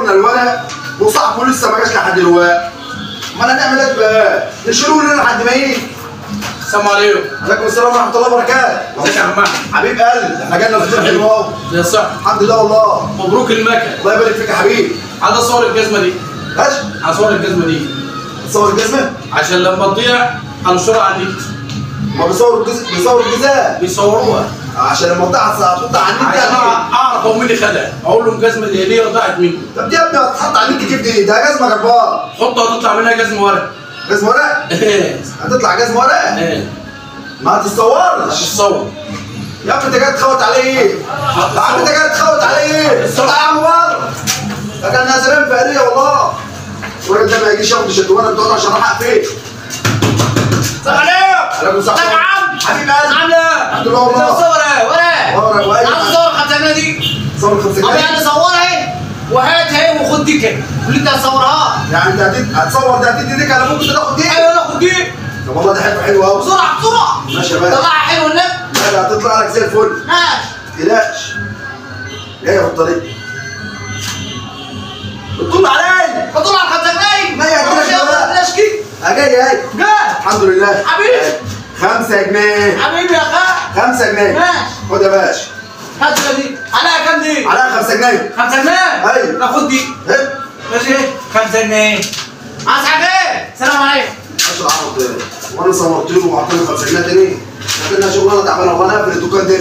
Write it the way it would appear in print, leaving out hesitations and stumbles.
صورنا الورق وصاحبه لسه ما جاش لحد دلوقتي. امال هنعمل ايه بقى؟ نشيلوه لنا لحد ما يجي. السلام عليكم. عليكم السلام ورحمه الله وبركاته. ازيك يا عم احمد؟ حبيب قلبي، احنا جالنا في حلو اهو. زي الصح. الحمد لله والله. مبروك المكن. الله يبارك فيك يا حبيبي. على صور الجزمه دي. ماشي؟ على صور الجزمه دي. تصور الجزمه؟ عشان لما تضيع هنشرها على النت. ما بيصوروا الجزام. بيصوروها. عشان لما هتحط على النت عشان اعرف هو مين اللي خدها، اقول له الجزمه دي هديه ضاعت مني. طب دي يا ابني هتحط على النت كيف دي؟ ده جزمه جبار. حطها هتطلع منها جزمه ورق. جزمه ورق؟ هتطلع جزمه ورق؟ ما هتتصورش. هتتصور. يا ابني انت جاي تخوت عليه ايه؟ يا عم انت جاي تخوت عليه ايه؟ اطلع يا عم بره. ده كان نازلين فقريه والله. الراجل ده ما يجيش ياخد الشتوانه بتاعته عشان راح اقفل. السلام عليكم. عليكم السلام. ازيك يا عم؟ حبيب قلبي. عامل ايه؟ الحمد لله والله. صور ايه؟ ورق. ورق عايز صور 5 جنيه دي؟ صور 5 طب جنيه؟ يعني صورها اهي وهات اهي وخد دي كده واللي انت هتصورها. يعني انت هتصور ده هتدي ديك انا ممكن تاخد دي؟ ايوه خد دي. طب والله ده حلو قوي. بسرعه بسرعه. ماشي يا باشا. طلعها حلو النبي. لا ده هتطلع لك زي الفل. ماشي. ما تقلقش. جايه بالطريق. بتطل عليا. بطلع 5 جنيه. ما يعجبكش بقى. بلاش كده. جاي جاي. الحمد لله. حبيبي. 5 جنيه. حبيبي يا اخي. 5 جنيه. ماشي. خد يا باشا. هات دي. عليها كام دي؟ عليها 5 جنيه. 5 جنيه؟ ايوه. لا خد دي. ايه؟ ماشي 5 جنيه. عايز حاجه؟ سلام عليكم. ماشي العرض ده. وانا صورت له وعطاني 5 جنيه تاني. لكنها شغلانه تعبانه وانا قافل الدكان ده.